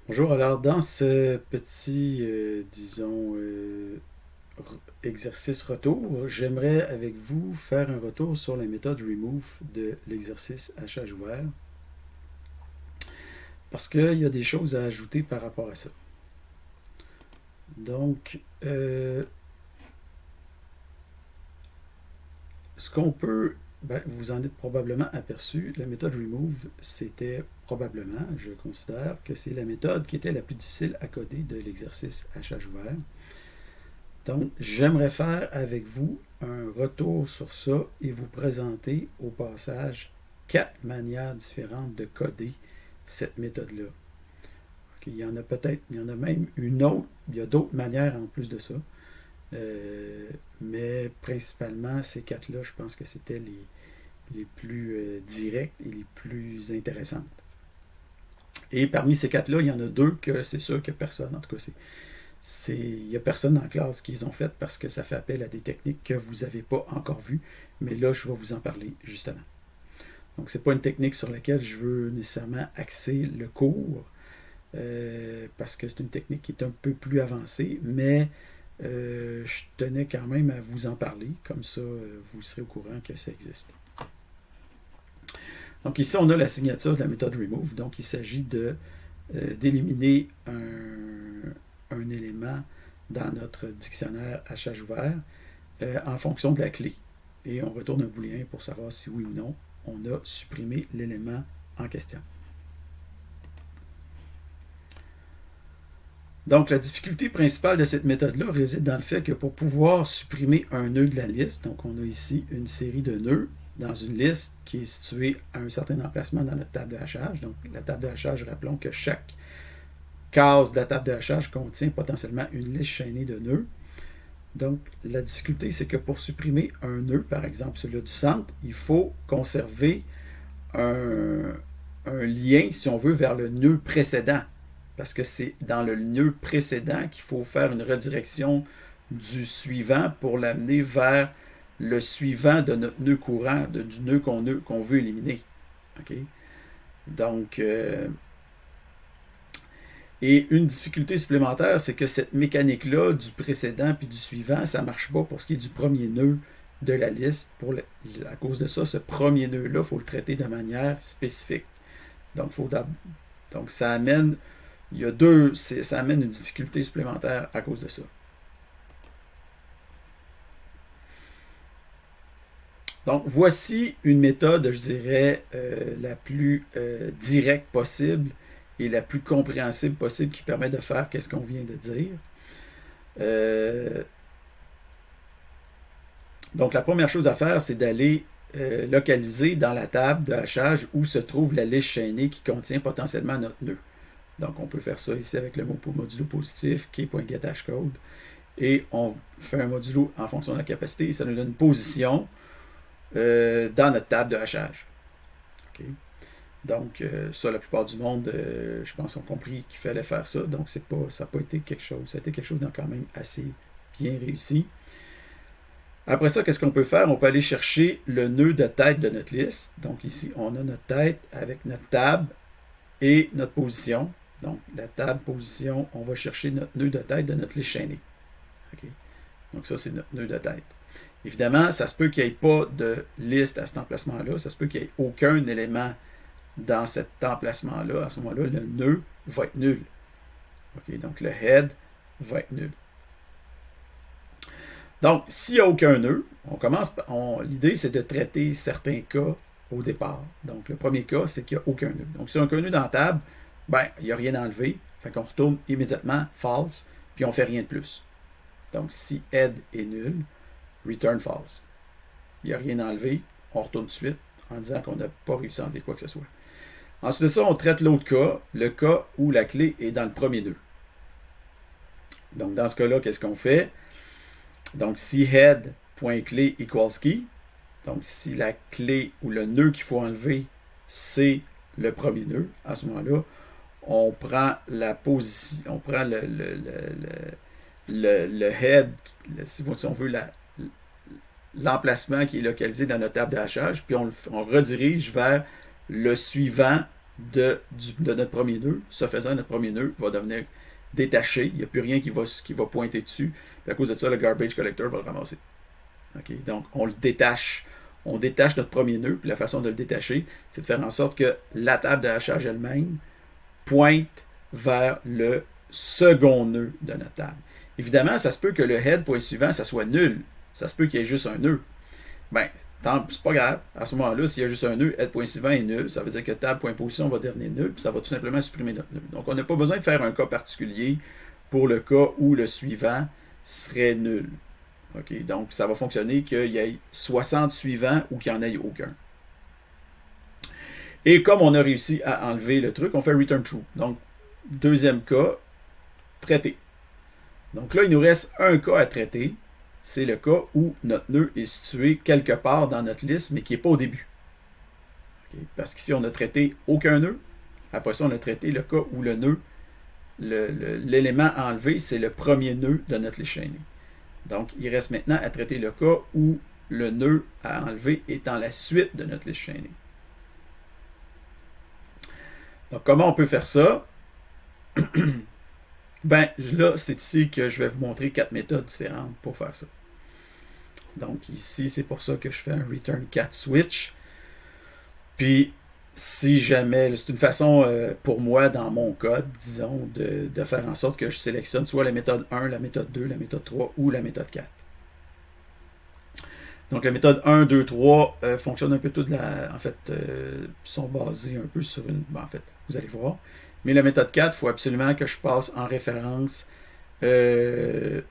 Bonjour, alors dans ce petit, exercice retour, j'aimerais avec vous faire un retour sur la méthode remove de l'exercice hachage ouvert, parce qu'il y a des choses à ajouter par rapport à ça. Donc, ce qu'on peut, vous en êtes probablement aperçu, la méthode remove, c'était probablement, je considère, que c'est la méthode qui était la plus difficile à coder de l'exercice hachage ouvert. Donc, j'aimerais faire avec vous un retour sur ça et vous présenter au passage 4 manières différentes de coder cette méthode-là. Okay, il y en a même une autre, il y a d'autres manières en plus de ça. Mais principalement, ces 4-là, je pense que c'était les plus directes et les plus intéressantes. Et parmi ces 4-là, il y en a deux que c'est sûr que personne, en tout cas, il n'y a personne en classe qui les ont faites parce que ça fait appel à des techniques que vous n'avez pas encore vues, mais là, je vais vous en parler justement. Donc, ce n'est pas une technique sur laquelle je veux nécessairement axer le cours, parce que c'est une technique qui est un peu plus avancée, mais je tenais quand même à vous en parler, comme ça, vous serez au courant que ça existe. Donc, ici, on a la signature de la méthode remove. Donc, il s'agit d'éliminer un élément dans notre dictionnaire hachage ouvert en fonction de la clé. Et on retourne un booléen pour savoir si oui ou non on a supprimé l'élément en question. Donc, la difficulté principale de cette méthode-là réside dans le fait que pour pouvoir supprimer un nœud de la liste, donc on a ici une série de nœuds dans une liste qui est située à un certain emplacement dans notre table de hachage. Donc, la table de hachage, rappelons que chaque case de la table de hachage contient potentiellement une liste chaînée de nœuds. Donc, la difficulté, c'est que pour supprimer un nœud, par exemple celui du centre, il faut conserver un lien, si on veut, vers le nœud précédent. Parce que c'est dans le nœud précédent qu'il faut faire une redirection du suivant pour l'amener vers le suivant de notre nœud courant, du nœud qu'on veut éliminer. Okay? Donc, et une difficulté supplémentaire, c'est que cette mécanique-là du précédent puis du suivant, ça ne marche pas pour ce qui est du premier nœud de la liste. À cause de ça, ce premier nœud-là, il faut le traiter de manière spécifique. Donc, ça amène, ça amène une difficulté supplémentaire à cause de ça. Donc, voici une méthode, je dirais, la plus directe possible et la plus compréhensible possible qui permet de faire qu'est-ce qu'on vient de dire. Donc, la première chose à faire, c'est d'aller localiser dans la table de hachage où se trouve la liste chaînée qui contient potentiellement notre nœud. Donc, on peut faire ça ici avec le modulo positif, key.getHashCode. Et on fait un modulo en fonction de la capacité et ça nous donne une position dans notre table de hachage. Okay? Donc, ça, la plupart du monde, je pense, ont compris qu'il fallait faire ça. Donc, ça n'a pas été quelque chose. Ça a été quelque chose de quand même assez bien réussi. Après ça, qu'est-ce qu'on peut faire? On peut aller chercher le nœud de tête de notre liste. Donc, ici, on a notre tête avec notre table et notre position. Donc, la table, position, on va chercher notre nœud de tête de notre liste chaînée. Okay? Donc, ça, c'est notre nœud de tête. Évidemment, ça se peut qu'il n'y ait pas de liste à cet emplacement-là. Ça se peut qu'il n'y ait aucun élément dans cet emplacement-là. À ce moment-là, le nœud va être nul. Okay? Donc, le head va être nul. Donc, s'il n'y a aucun nœud, l'idée, c'est de traiter certains cas au départ. Donc, le premier cas, c'est qu'il n'y a aucun nœud. Donc, s'il n'y a aucun nœud dans la table, il n'y a rien à enlever. Fait qu'on retourne immédiatement false, puis on ne fait rien de plus. Donc, si head est nul, return false. Il n'y a rien à enlever, on retourne tout de suite en disant qu'on n'a pas réussi à enlever quoi que ce soit. Ensuite de ça, on traite l'autre cas, le cas où la clé est dans le premier nœud. Donc, dans ce cas-là, qu'est-ce qu'on fait? Donc, si head.clé equals key, donc si la clé ou le nœud qu'il faut enlever, c'est le premier nœud, à ce moment-là, on prend la position, on prend le head, si on veut, l'emplacement qui est localisé dans notre table de hachage, puis on redirige vers le suivant de notre premier nœud. Ce faisant, notre premier nœud va devenir détaché. Il n'y a plus rien qui va pointer dessus. Puis à cause de ça, le garbage collector va le ramasser. Okay? Donc, on le détache. On détache notre premier nœud. Puis la façon de le détacher, c'est de faire en sorte que la table de hachage elle-même pointe vers le second nœud de notre table. Évidemment, ça se peut que le head point suivant, ça soit nul. Ça se peut qu'il y ait juste un nœud. Ben, c'est pas grave. À ce moment-là, s'il y a juste un nœud, head point suivant est nul. Ça veut dire que table point position va devenir nul, puis ça va tout simplement supprimer notre nœud. Donc, on n'a pas besoin de faire un cas particulier pour le cas où le suivant serait nul. Okay? Donc, ça va fonctionner qu'il y ait 60 suivants ou qu'il n'y en ait aucun. Et comme on a réussi à enlever le truc, on fait return true. Donc, deuxième cas, traité. Donc là, il nous reste un cas à traiter. C'est le cas où notre nœud est situé quelque part dans notre liste, mais qui n'est pas au début. Okay? Parce qu'ici, on n'a traité aucun nœud. Après ça, on a traité le cas où le nœud, l'élément enlevé, c'est le premier nœud de notre liste chaînée. Donc, il reste maintenant à traiter le cas où le nœud à enlever est dans la suite de notre liste chaînée. Donc, comment on peut faire ça? Ben, là, c'est ici que je vais vous montrer 4 méthodes différentes pour faire ça. Donc, ici, c'est pour ça que je fais un return 4 switch. Puis, si jamais, c'est une façon pour moi, dans mon code, disons, de faire en sorte que je sélectionne soit la méthode 1, la méthode 2, la méthode 3 ou la méthode 4. Donc, la méthode 1, 2, 3 fonctionne un peu toute en fait, sont basées un peu sur une... Ben, en fait, vous allez voir. Mais la méthode 4, il faut absolument que je passe en référence le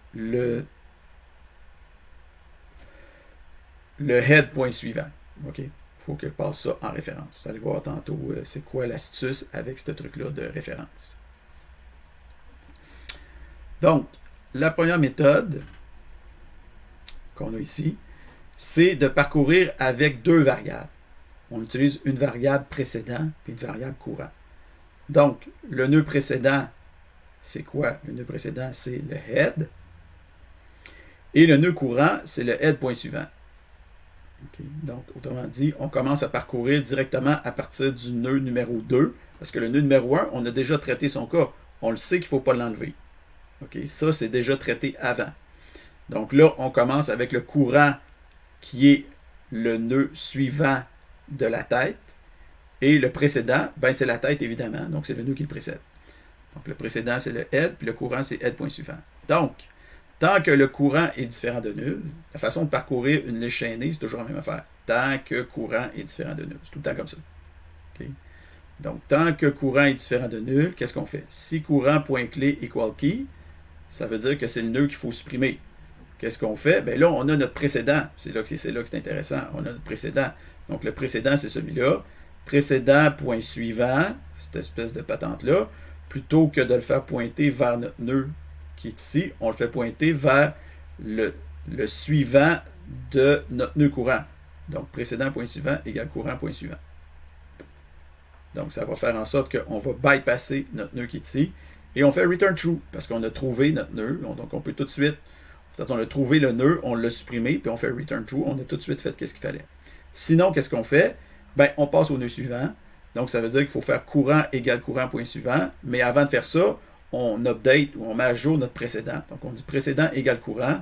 head point suivant. OK? Il faut que je passe ça en référence. Vous allez voir tantôt c'est quoi l'astuce avec ce truc-là de référence. Donc, la première méthode qu'on a ici, c'est de parcourir avec deux variables. On utilise une variable précédent et une variable courant. Donc, le nœud précédent, c'est quoi? Le nœud précédent, c'est le head. Et le nœud courant, c'est le head point suivant. Okay. Donc, autrement dit, on commence à parcourir directement à partir du nœud numéro 2, parce que le nœud numéro 1, on a déjà traité son cas. On le sait qu'il ne faut pas l'enlever. Okay. Ça, c'est déjà traité avant. Donc là, on commence avec le courant qui est le nœud suivant de la tête. Et le précédent, ben c'est la tête évidemment, donc c'est le nœud qui le précède. Donc le précédent c'est le head, puis le courant c'est head point suivant. Donc, tant que le courant est différent de nul, la façon de parcourir une liste chaînée, c'est toujours la même affaire. Tant que courant est différent de nul. C'est tout le temps comme ça. Okay? Donc, tant que courant est différent de nul, qu'est-ce qu'on fait? Si courant point clé equal key, ça veut dire que c'est le nœud qu'il faut supprimer. Qu'est-ce qu'on fait? Bien là, on a notre précédent. C'est là que c'est intéressant. On a notre précédent. Donc, le précédent, c'est celui-là. Précédent point suivant, cette espèce de patente-là, plutôt que de le faire pointer vers notre nœud qui est ici, on le fait pointer vers le suivant de notre nœud courant. Donc, précédent point suivant égale courant point suivant. Donc, ça va faire en sorte qu'on va bypasser notre nœud qui est ici. Et on fait return true, parce qu'on a trouvé notre nœud. Donc, on peut tout de suite, on a trouvé le nœud, on l'a supprimé, puis on fait return true. On a tout de suite fait qu'est-ce qu'il fallait. Sinon, qu'est-ce qu'on fait? Ben, on passe au nœud suivant. Donc, ça veut dire qu'il faut faire courant égale courant point suivant. Mais avant de faire ça, on update ou on met à jour notre précédent. Donc, on dit précédent égale courant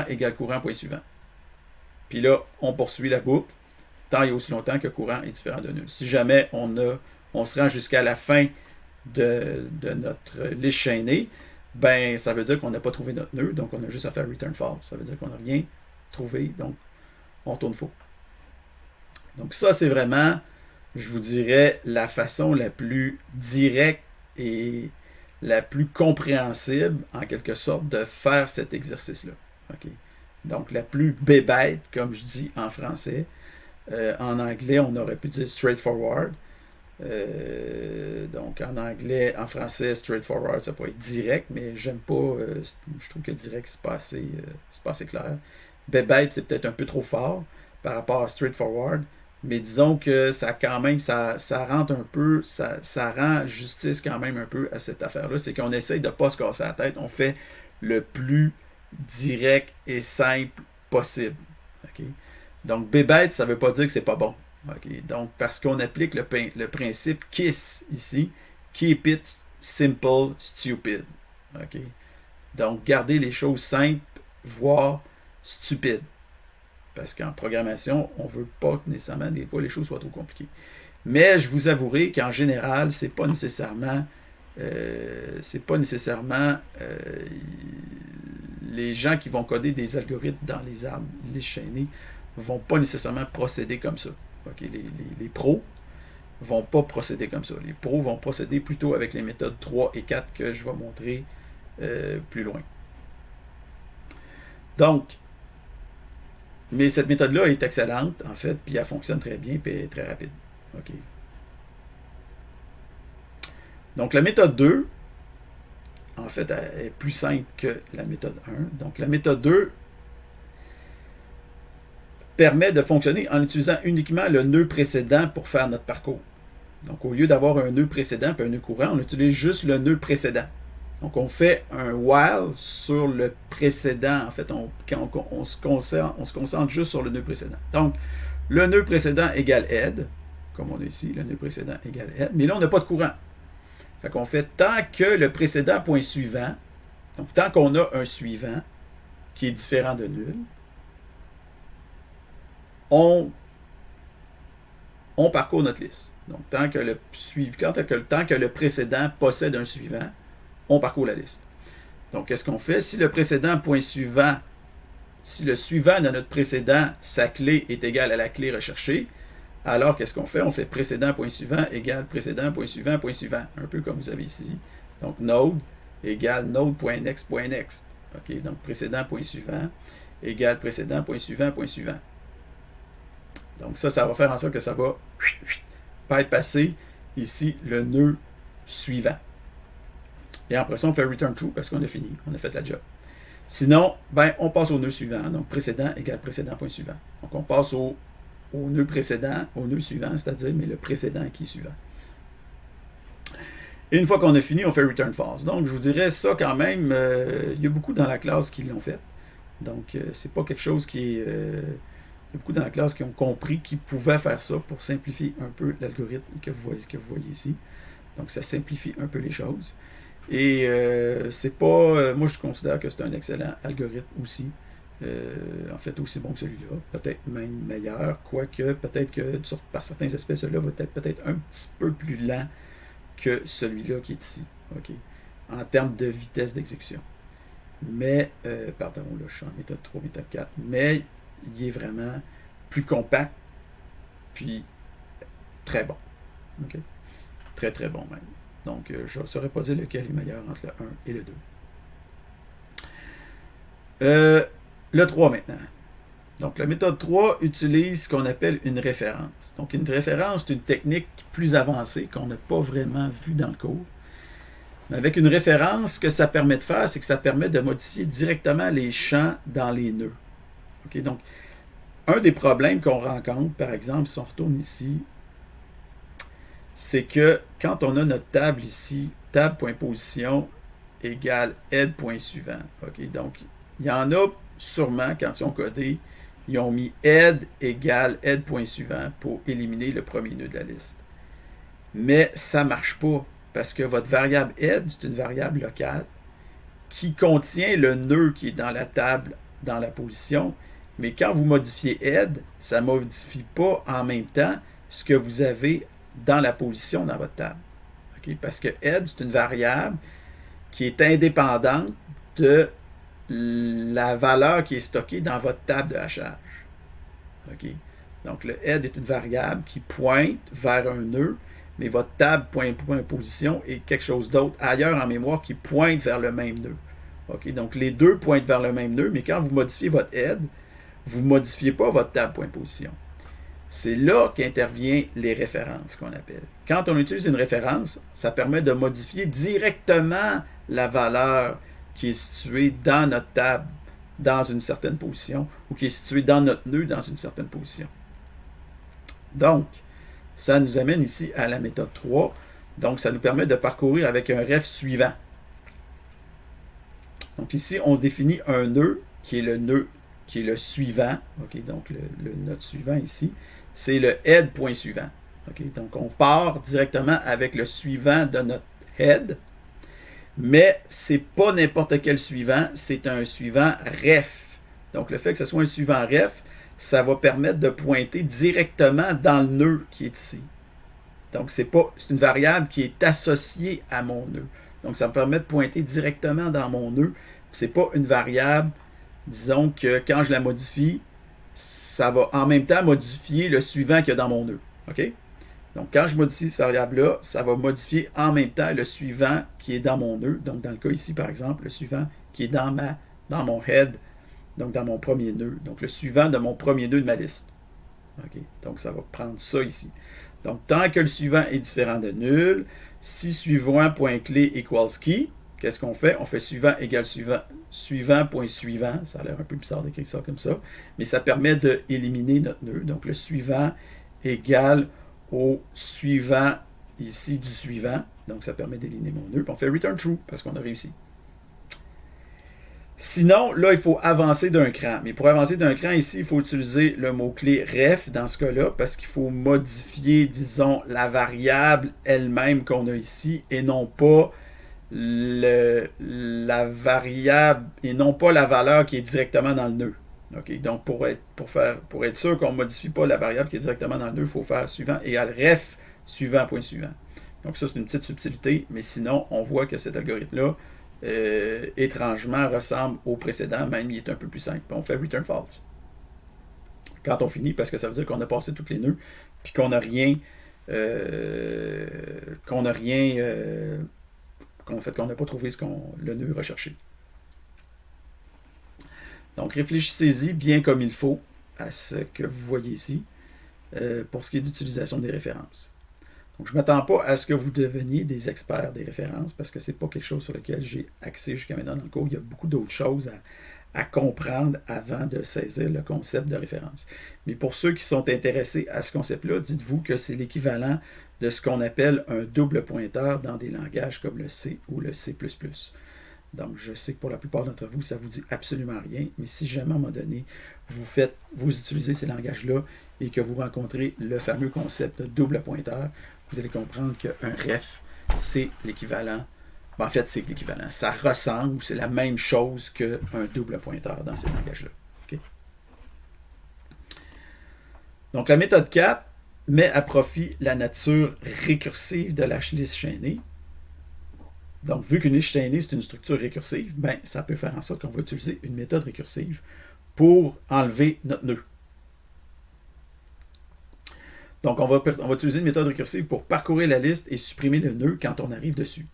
égale courant point suivant. Puis là, on poursuit la boucle tant et aussi longtemps que courant est différent de nul. Si jamais on se rend jusqu'à la fin de notre liste chaînée, ben, ça veut dire qu'on n'a pas trouvé notre nœud. Donc, on a juste à faire return false. Ça veut dire qu'on n'a rien trouvé. Donc, on tourne faux. Donc ça, c'est vraiment, je vous dirais, la façon la plus directe et la plus compréhensible, en quelque sorte, de faire cet exercice-là. Okay? Donc, la plus bébête, comme je dis en français. En anglais, on aurait pu dire straightforward. Donc, en anglais, en français, straightforward, ça peut être direct, mais j'aime pas, je trouve que direct, c'est pas assez clair. Bébête, c'est peut-être un peu trop fort par rapport à straightforward. Mais disons que ça quand même, ça rentre un peu, ça rend justice quand même un peu à cette affaire-là. C'est qu'on essaye de ne pas se casser la tête. On fait le plus direct et simple possible. Okay? Donc, bébête, ça ne veut pas dire que c'est pas bon. Okay? Donc, parce qu'on applique le principe KISS ici, Keep it simple, stupid. Okay? Donc, garder les choses simples, voire stupides. Parce qu'en programmation, on ne veut pas que nécessairement des fois les choses soient trop compliquées. Mais je vous avouerai qu'en général, c'est pas nécessairement les gens qui vont coder des algorithmes dans les arbres, les chaînés, vont pas nécessairement procéder comme ça. Okay? Les pros vont pas procéder comme ça. Les pros vont procéder plutôt avec les méthodes 3 et 4 que je vais montrer plus loin. Donc, mais cette méthode-là est excellente, en fait, puis elle fonctionne très bien, puis elle est très rapide. OK. Donc, la méthode 2, en fait, elle est plus simple que la méthode 1. Donc, la méthode 2 permet de fonctionner en utilisant uniquement le nœud précédent pour faire notre parcours. Donc, au lieu d'avoir un nœud précédent et un nœud courant, on utilise juste le nœud précédent. Donc, on fait un while sur le précédent. En fait, on se concentre juste sur le nœud précédent. Donc, le nœud précédent égale head, comme on a ici, le nœud précédent égale head. Mais là, on n'a pas de courant. Fait qu'on fait tant que le précédent point suivant, donc tant qu'on a un suivant qui est différent de nul, on parcourt notre liste. Donc, tant que le précédent possède un suivant, on parcourt la liste. Donc, qu'est-ce qu'on fait? Si le précédent point suivant, si le suivant de notre précédent, sa clé est égale à la clé recherchée, alors qu'est-ce qu'on fait? On fait précédent point suivant égale précédent point suivant point suivant. Un peu comme vous avez ici. Donc, node égale node.next.next. OK? Donc, précédent point suivant égale précédent point suivant point suivant. Donc, ça va faire en sorte que ça va bypasser ici le nœud suivant. Et après ça, on fait return true parce qu'on a fini, on a fait la job. Sinon, ben, on passe au nœud suivant. Donc, précédent égale précédent point suivant. Donc, on passe au nœud précédent, au nœud suivant, c'est-à-dire, mais le précédent qui est suivant. Et une fois qu'on a fini, on fait return false. Donc, je vous dirais ça quand même, il y a beaucoup dans la classe qui l'ont fait. Donc, c'est pas quelque chose qui est... il y a beaucoup dans la classe qui ont compris qu'ils pouvaient faire ça pour simplifier un peu l'algorithme que vous voyez ici. Donc, ça simplifie un peu les choses. Et c'est pas... moi, je considère que c'est un excellent algorithme aussi. En fait, aussi bon que celui-là. Peut-être même meilleur, quoique peut-être que par certains aspects, celui-là va être peut-être un petit peu plus lent que celui-là qui est ici. Okay? En termes de vitesse d'exécution. Mais, pardon, là, je suis en méthode 3, méthode 4. Mais, il est vraiment plus compact, puis très bon. Okay? Très, très bon même. Donc, je ne saurais pas dire lequel est meilleur entre le 1 et le 2. Le 3 maintenant. Donc, la méthode 3 utilise ce qu'on appelle une référence. Donc, une référence, c'est une technique plus avancée qu'on n'a pas vraiment vue dans le cours. Mais avec une référence, ce que ça permet de faire, c'est que ça permet de modifier directement les champs dans les nœuds. Okay? Donc, un des problèmes qu'on rencontre, par exemple, si on retourne ici, c'est que quand on a notre table ici, table.position égale head.suivant. Okay? Donc, il y en a sûrement, quand ils ont codé, ils ont mis head égale head.suivant pour éliminer le premier nœud de la liste. Mais ça ne marche pas, parce que votre variable head, c'est une variable locale qui contient le nœud qui est dans la table, dans la position. Mais quand vous modifiez head, ça ne modifie pas en même temps ce que vous avez dans la position dans votre table. Okay? Parce que head, c'est une variable qui est indépendante de la valeur qui est stockée dans votre table de hachage. Okay? Donc, le head est une variable qui pointe vers un nœud, mais votre table .position est quelque chose d'autre ailleurs en mémoire qui pointe vers le même nœud. Okay? Donc, les deux pointent vers le même nœud, mais quand vous modifiez votre head, vous ne modifiez pas votre table .position. C'est là qu'interviennent les références qu'on appelle. Quand on utilise une référence, ça permet de modifier directement la valeur qui est située dans notre table dans une certaine position ou qui est située dans notre nœud dans une certaine position. Donc, ça nous amène ici à la méthode 3. Donc, ça nous permet de parcourir avec un ref suivant. Donc, ici, on se définit un nœud qui est le nœud qui est le suivant. Okay, donc, le node suivant ici, c'est le head point suivant. Okay? Donc, on part directement avec le suivant de notre head, mais c'est pas n'importe quel suivant, c'est un suivant ref. Donc, le fait que ce soit un suivant ref, ça va permettre de pointer directement dans le nœud qui est ici. Donc, c'est une variable qui est associée à mon nœud. Donc, ça me permet de pointer directement dans mon nœud. C'est pas une variable, disons que quand je la modifie, ça va en même temps modifier le suivant qu'il y a dans mon nœud. OK? Donc, quand je modifie cette variable-là, ça va modifier en même temps le suivant qui est dans mon nœud. Donc, dans le cas ici, par exemple, le suivant qui est dans mon head, donc dans mon premier nœud. Donc, le suivant de mon premier nœud de ma liste. OK? Donc, ça va prendre ça ici. Donc, tant que le suivant est différent de nul, si suivant.clé equals key, qu'est-ce qu'on fait? On fait suivant égale suivant.suivant. Ça a l'air un peu bizarre d'écrire ça comme ça. Mais ça permet d'éliminer notre nœud. Donc, le suivant égale au suivant ici du suivant. Donc, ça permet d'éliminer mon nœud. Puis on fait return true parce qu'on a réussi. Sinon, là, il faut avancer d'un cran. Mais pour avancer d'un cran, ici, il faut utiliser le mot-clé ref dans ce cas-là, parce qu'il faut modifier, disons, la variable elle-même qu'on a ici, et non pas la variable, et non pas la valeur qui est directement dans le nœud. Okay? Donc, pour être sûr qu'on ne modifie pas la variable qui est directement dans le nœud, il faut faire suivant égale ref suivant.suivant. Donc, ça, c'est une petite subtilité, mais sinon, on voit que cet algorithme-là, étrangement ressemble au précédent, même il est un peu plus simple. On fait return false quand on finit, parce que ça veut dire qu'on a passé tous les nœuds, puis qu'on n'a rien qu'on n'a pas trouvé le nœud recherché. Donc réfléchissez-y bien comme il faut à ce que vous voyez ici pour ce qui est d'utilisation des références. Donc, je ne m'attends pas à ce que vous deveniez des experts des références parce que ce n'est pas quelque chose sur lequel j'ai axé jusqu'à maintenant dans le cours. Il y a beaucoup d'autres choses à comprendre avant de saisir le concept de référence. Mais pour ceux qui sont intéressés à ce concept-là, dites-vous que c'est l'équivalent de ce qu'on appelle un double pointeur dans des langages comme le C ou le C++. Donc, je sais que pour la plupart d'entre vous, ça ne vous dit absolument rien, mais si jamais à un moment donné, vous utilisez ces langages-là et que vous rencontrez le fameux concept de double pointeur, vous allez comprendre qu'un ref, c'est l'équivalent. Ben, en fait, c'est l'équivalent. Ça ressemble ou c'est la même chose qu'un double pointeur dans ces langages-là. Okay? Donc, la méthode 4 met à profit la nature récursive de la liste chaînée. Donc, vu qu'une liste chaînée, c'est une structure récursive, ben, ça peut faire en sorte qu'on va utiliser une méthode récursive pour enlever notre nœud. Donc, on va utiliser une méthode récursive pour parcourir la liste et supprimer le nœud quand on arrive dessus.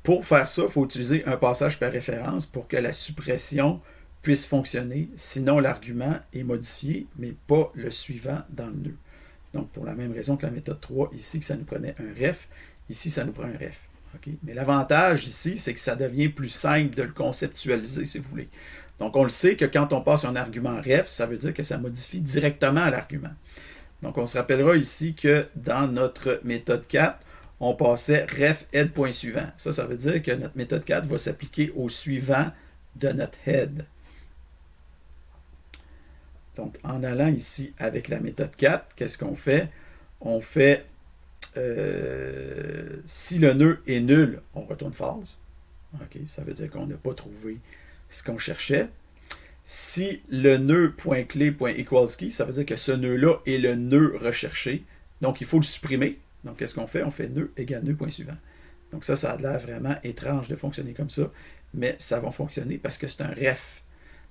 Pour faire ça, il faut utiliser un passage par référence pour que la suppression puisse fonctionner. Sinon, l'argument est modifié, mais pas le suivant dans le nœud. Donc, pour la même raison que la méthode 3, ici, que ça nous prenait un ref, ici, ça nous prend un ref. Okay? Mais l'avantage ici, c'est que ça devient plus simple de le conceptualiser, si vous voulez. Donc, on le sait que quand on passe un argument ref, ça veut dire que ça modifie directement l'argument. Donc, on se rappellera ici que dans notre méthode 4, on passait ref head.suivant. Ça veut dire que notre méthode 4 va s'appliquer au suivant de notre head. Donc, en allant ici avec la méthode 4, qu'est-ce qu'on fait? On fait, si le nœud est nul, on retourne false. Okay? Ça veut dire qu'on n'a pas trouvé ce qu'on cherchait. Si le nœud.clé.equals-key, ça veut dire que ce nœud-là est le nœud recherché. Donc, il faut le supprimer. Donc, qu'est-ce qu'on fait? On fait nœud égale nœud.suivant. Donc, ça a l'air vraiment étrange de fonctionner comme ça, mais ça va fonctionner parce que c'est un ref.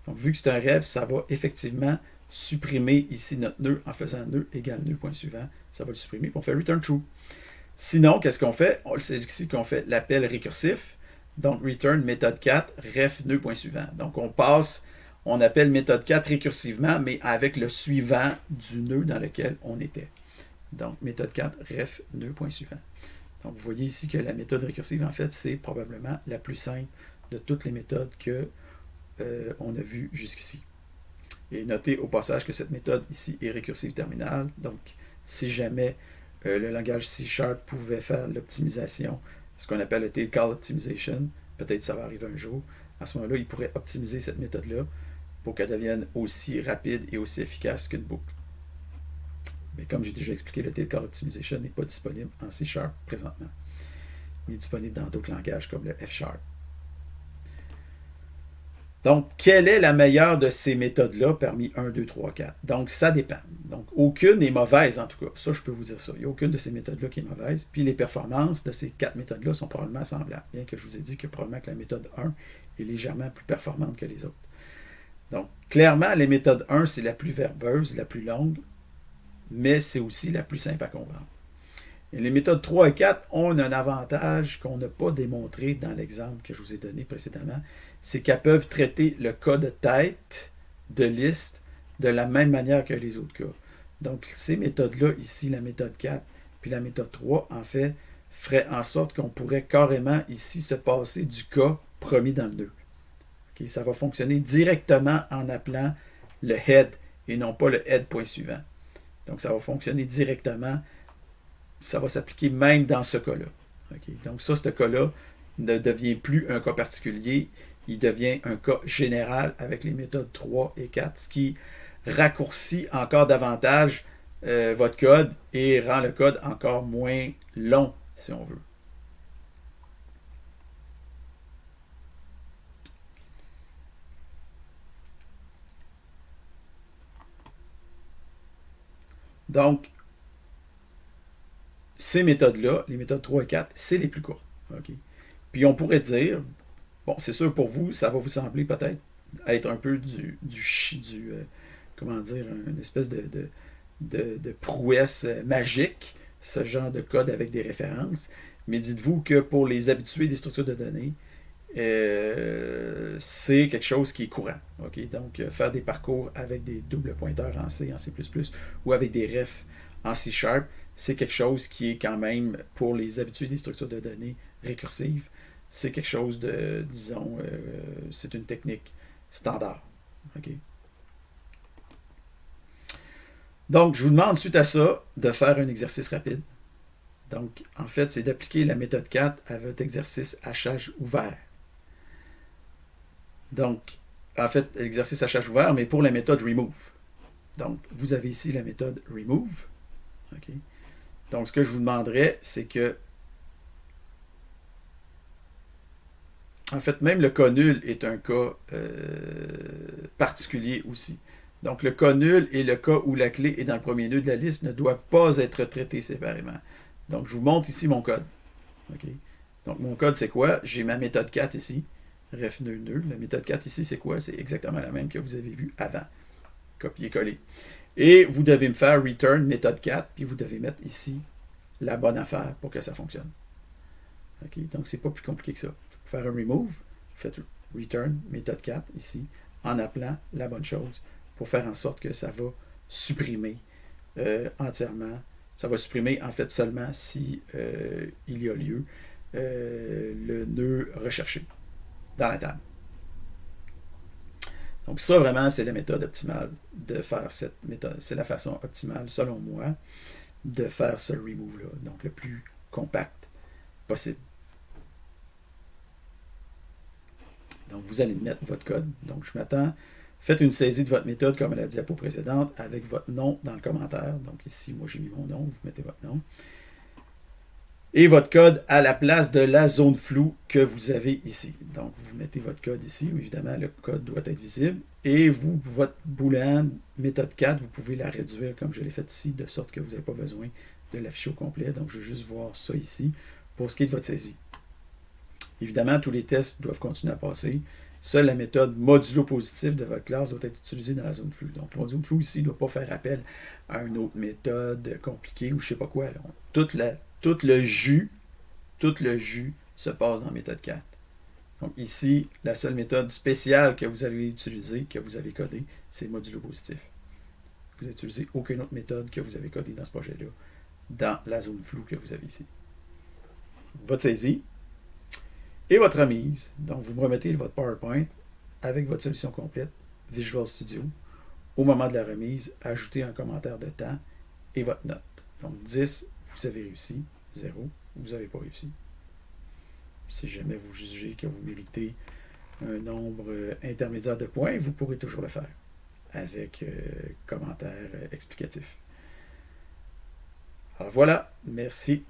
Donc, vu que c'est un ref, ça va effectivement supprimer ici notre nœud en faisant nœud égale nœud.suivant. Ça va le supprimer, puis on fait return true. Sinon, qu'est-ce qu'on fait? C'est ici qu'on fait l'appel récursif. Donc, return méthode 4, ref nœud.suivant. Donc, on appelle méthode 4 récursivement, mais avec le suivant du nœud dans lequel on était. Donc, méthode 4, ref nœud.suivant. Donc, vous voyez ici que la méthode récursive, en fait, c'est probablement la plus simple de toutes les méthodes qu'on a vues jusqu'ici. Et notez au passage que cette méthode ici est récursive terminale. Donc, si jamais le langage C# pouvait faire l'optimisation, ce qu'on appelle le tail call optimization, peut-être ça va arriver un jour, à ce moment-là, il pourrait optimiser cette méthode-là pour qu'elle devienne aussi rapide et aussi efficace qu'une boucle. Mais comme j'ai déjà expliqué, le Tail Call Optimization n'est pas disponible en C# présentement. Il est disponible dans d'autres langages comme le F#. Donc, quelle est la meilleure de ces méthodes-là parmi 1, 2, 3, 4? Donc, ça dépend. Donc, aucune n'est mauvaise en tout cas. Ça, je peux vous dire ça. Il n'y a aucune de ces méthodes-là qui est mauvaise. Puis, les performances de ces 4 méthodes-là sont probablement semblables. Bien que je vous ai dit que probablement que la méthode 1 est légèrement plus performante que les autres. Donc, clairement, les méthodes 1, c'est la plus verbeuse, la plus longue, mais c'est aussi la plus simple à comprendre. Et les méthodes 3 et 4 ont un avantage qu'on n'a pas démontré dans l'exemple que je vous ai donné précédemment, c'est qu'elles peuvent traiter le cas de tête, de liste, de la même manière que les autres cas. Donc, ces méthodes-là, ici, la méthode 4 puis la méthode 3, en fait, feraient en sorte qu'on pourrait carrément ici se passer du cas promis dans le nœud. Okay, ça va fonctionner directement en appelant le head et non pas le head point suivant. Donc, ça va fonctionner directement. Ça va s'appliquer même dans ce cas-là. Okay? Donc ça, ce cas-là ne devient plus un cas particulier, il devient un cas général avec les méthodes 3 et 4, ce qui raccourcit encore davantage votre code et rend le code encore moins long, si on veut. Donc, ces méthodes-là, les méthodes 3 et 4, c'est les plus courtes. Okay? Puis on pourrait dire, bon, c'est sûr pour vous, ça va vous sembler peut-être être un peu comment dire, une espèce de prouesse magique, ce genre de code avec des références. Mais dites-vous que pour les habitués des structures de données, c'est quelque chose qui est courant. Okay? Donc, faire des parcours avec des doubles pointeurs en C, en C++, ou avec des refs en C#, c'est quelque chose qui est quand même, pour les habitués des structures de données récursives, c'est quelque chose de, disons, c'est une technique standard. Okay? Donc, je vous demande, suite à ça, de faire un exercice rapide. Donc, en fait, c'est d'appliquer la méthode 4 à votre exercice hachage ouvert. Donc, en fait, l'exercice hachage ouvert, mais pour la méthode remove. Donc, vous avez ici la méthode remove. Okay? Donc, ce que je vous demanderais, c'est que, en fait, même le cas nul est un cas particulier aussi. Donc, le cas nul et le cas où la clé est dans le premier nœud de la liste ne doivent pas être traités séparément. Donc, je vous montre ici mon code. Okay? Donc, mon code, c'est quoi? J'ai ma méthode 4 ici. Ref nœud nœud. La méthode 4 ici, c'est quoi? C'est exactement la même que vous avez vue avant. Copier-coller. Et vous devez me faire return méthode 4, puis vous devez mettre ici la bonne affaire pour que ça fonctionne. Okay? Donc, c'est pas plus compliqué que ça. Pour faire un remove, vous faites return méthode 4 ici, en appelant la bonne chose, pour faire en sorte que ça va supprimer entièrement. Ça va supprimer en fait seulement si il y a lieu le nœud recherché dans la table. Donc ça vraiment c'est la méthode optimale de faire cette méthode. C'est la façon optimale selon moi de faire ce remove là. Donc le plus compact possible. Donc vous allez mettre votre code. Donc je m'attends. Faites une saisie de votre méthode comme à la diapo précédente avec votre nom dans le commentaire. Donc ici, moi j'ai mis mon nom, vous mettez votre nom. Et votre code à la place de la zone floue que vous avez ici. Donc vous mettez votre code ici, évidemment le code doit être visible. Et vous, votre boolean méthode 4, vous pouvez la réduire comme je l'ai fait ici, de sorte que vous n'avez pas besoin de l'afficher au complet. Donc je vais juste voir ça ici pour ce qui est de votre saisie. Évidemment, tous les tests doivent continuer à passer. Seule la méthode modulo positif de votre classe doit être utilisée dans la zone floue. Donc, le modulo floue ici ne doit pas faire appel à une autre méthode compliquée ou je ne sais pas quoi. Tout le jus se passe dans la méthode 4. Donc, ici, la seule méthode spéciale que vous allez utiliser, que vous avez codée, c'est modulo positif. Vous n'utilisez aucune autre méthode que vous avez codée dans ce projet-là, dans la zone floue que vous avez ici. Votre saisie. Et votre remise. Donc, vous me remettez votre PowerPoint avec votre solution complète, Visual Studio. Au moment de la remise, ajoutez un commentaire de temps et votre note. Donc, 10, vous avez réussi. 0, vous n'avez pas réussi. Si jamais vous jugez que vous méritez un nombre intermédiaire de points, vous pourrez toujours le faire avec commentaire explicatif. Alors voilà, merci.